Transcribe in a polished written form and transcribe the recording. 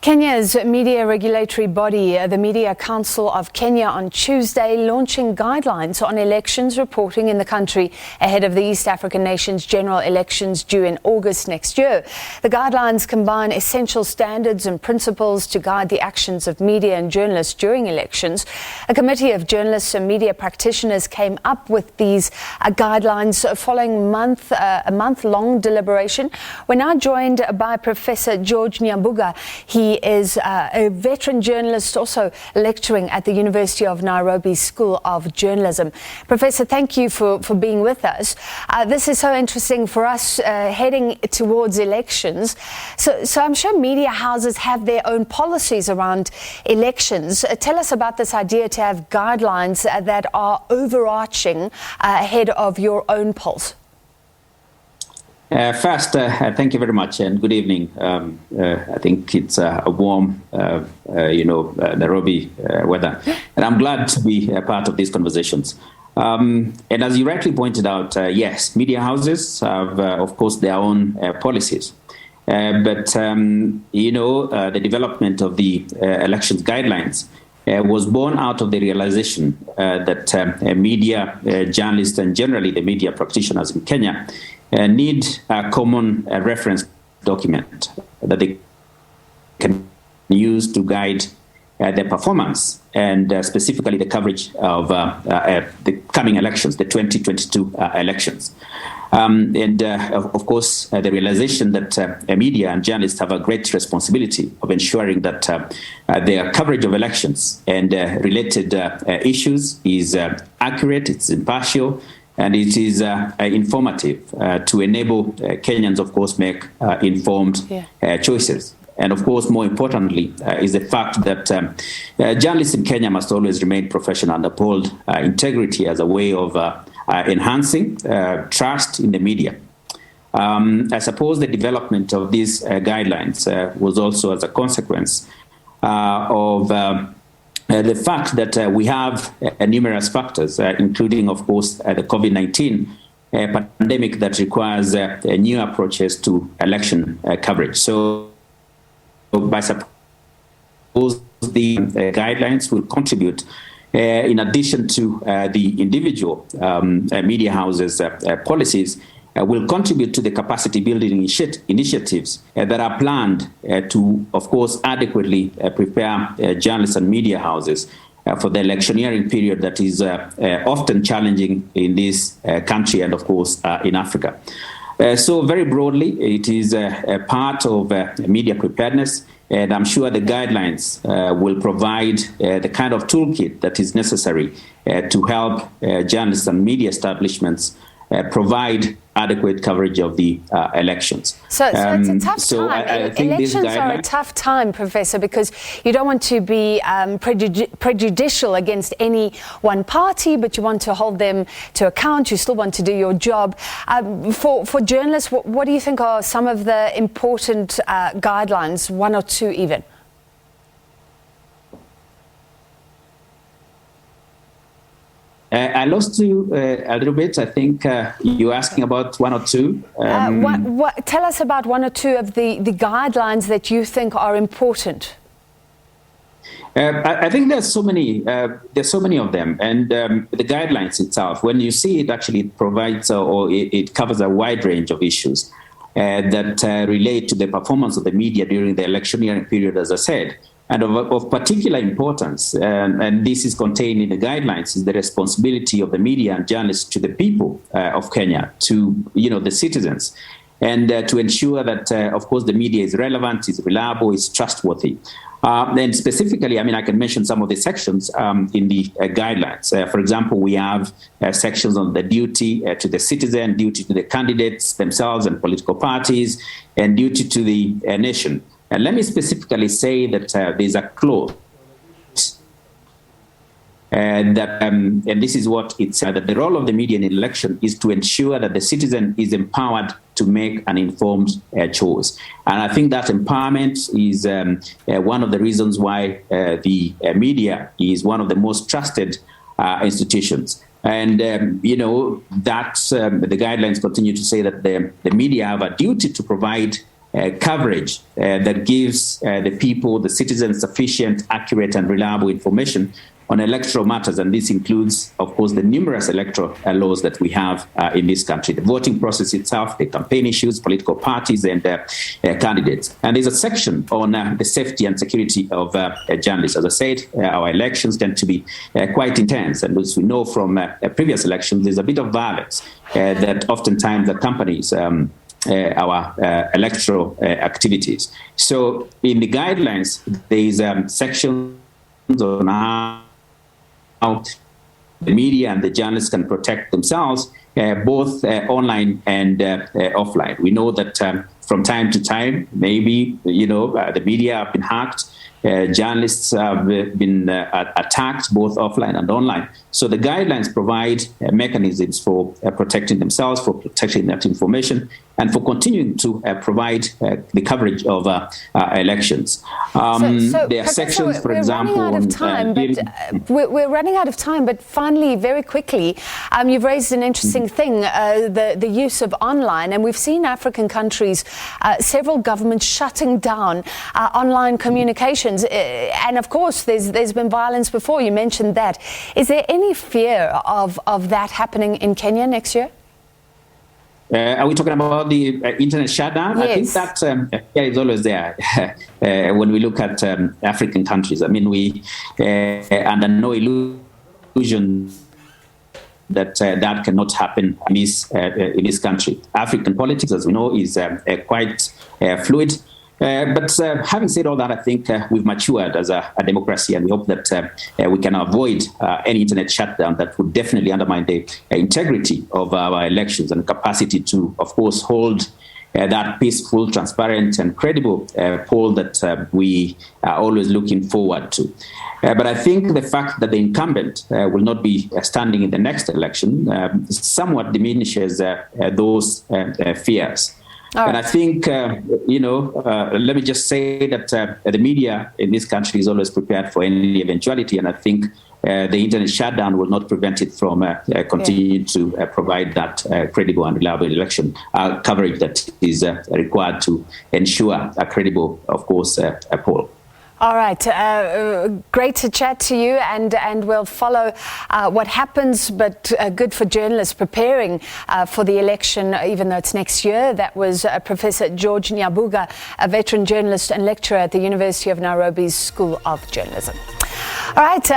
Kenya's media regulatory body, the Media Council of Kenya, on Tuesday launching guidelines on elections reporting in the country ahead of the East African nation's general elections due in August next year. The guidelines combine essential standards and principles to guide the actions of media and journalists during elections. A committee of journalists and media practitioners came up with these guidelines following a month-long deliberation. We're now joined by Professor George Abuga. He is a veteran journalist, also lecturing at the University of Nairobi School of Journalism. Professor, thank you for being with us. This is so interesting for us heading towards elections. So I'm sure media houses have their own policies around elections. Tell us about this idea to have guidelines that are overarching ahead of your own polls. First, thank you very much and good evening. I think it's a warm, Nairobi weather, and I'm glad to be a part of these conversations. And as you rightly pointed out, yes, media houses have, of course, their own policies. But the development of the elections guidelines was born out of the realization that media journalists and generally the media practitioners in Kenya need a common reference document that they can use to guide their performance and specifically the coverage of the coming elections, the 2022 elections. Of course, the realization that media and journalists have a great responsibility of ensuring that their coverage of elections and related issues is accurate, it's impartial, and it is informative to enable Kenyans, of course, make informed choices. And of course, more importantly, is the fact that journalists in Kenya must always remain professional and uphold integrity as a way of enhancing trust in the media. I suppose the development of these guidelines was also as a consequence of the fact that we have numerous factors, including, of course, the COVID-19 pandemic that requires new approaches to election coverage. So I suppose the guidelines will contribute, in addition to the individual media houses' policies, will contribute to the capacity building initiatives that are planned to, of course, adequately prepare journalists and media houses for the electioneering period that is often challenging in this country and, of course, in Africa. So very broadly, it is a part of media preparedness, and I'm sure the guidelines will provide the kind of toolkit that is necessary to help journalists and media establishments provide adequate coverage of the elections. So it's a tough time. Elections are a tough time, Professor, because you don't want to be prejudicial against any one party, but you want to hold them to account. You still want to do your job. For journalists, what do you think are some of the important guidelines, one or two even? I lost you a little bit. I think you're asking about one or two. Tell us about one or two of the guidelines that you think are important. I think there's so many of them, and the guidelines itself, when you see it, actually it provides or it covers a wide range of issues that relate to the performance of the media during the electioneering period, as I said. And of particular importance, and this is contained in the guidelines, is the responsibility of the media and journalists to the people of Kenya, to the citizens, and to ensure that, of course, the media is relevant, is reliable, is trustworthy. And specifically, I can mention some of the sections in the guidelines. For example, we have sections on the duty to the citizen, duty to the candidates themselves and political parties, and duty to the nation. And let me specifically say that there's a clause that, and this is what it said, that the role of the media in an election is to ensure that the citizen is empowered to make an informed choice. And I think that empowerment is one of the reasons why the media is one of the most trusted institutions. And, that's the guidelines continue to say that the media have a duty to provide coverage that gives the people, the citizens, sufficient, accurate, and reliable information on electoral matters, and this includes, of course, the numerous electoral laws that we have in this country, the voting process itself, the campaign issues, political parties, and candidates. And there's a section on the safety and security of journalists. As I said, our elections tend to be quite intense, and as we know from previous elections, there's a bit of violence that oftentimes accompanies our electoral activities. So in the guidelines, there's sections on how the media and the journalists can protect themselves, both online and offline. We know that from time to time, maybe, the media have been hacked, journalists have been attacked, both offline and online. So the guidelines provide mechanisms for protecting themselves, for protecting that information, and for continuing to provide the coverage of elections. There are sections, for example... We're running out of time, but finally, very quickly, you've raised an interesting thing, the use of online, and we've seen African countries, several governments shutting down online communications. And of course, there's been violence before. You mentioned that. Is there any fear of that happening in Kenya next year? Are we talking about the internet shutdown? Yes. I think that fear is always there when we look at African countries. I mean, we under no illusion that that cannot happen in this country. African politics, as we know, is quite fluid. But having said all that, I think we've matured as a democracy, and we hope that we can avoid any internet shutdown that would definitely undermine the integrity of our elections and capacity to, of course, hold that peaceful, transparent, and credible poll that we are always looking forward to. But I think the fact that the incumbent will not be standing in the next election somewhat diminishes those fears. Right. And I think, let me just say that the media in this country is always prepared for any eventuality. And I think the internet shutdown will not prevent it from continuing to provide that credible and reliable election coverage that is required to ensure a credible, of course, poll. All right. Great to chat to you, and we'll follow what happens, but good for journalists preparing for the election, even though it's next year. That was Professor George Abuga, a veteran journalist and lecturer at the University of Nairobi's School of Journalism. All right.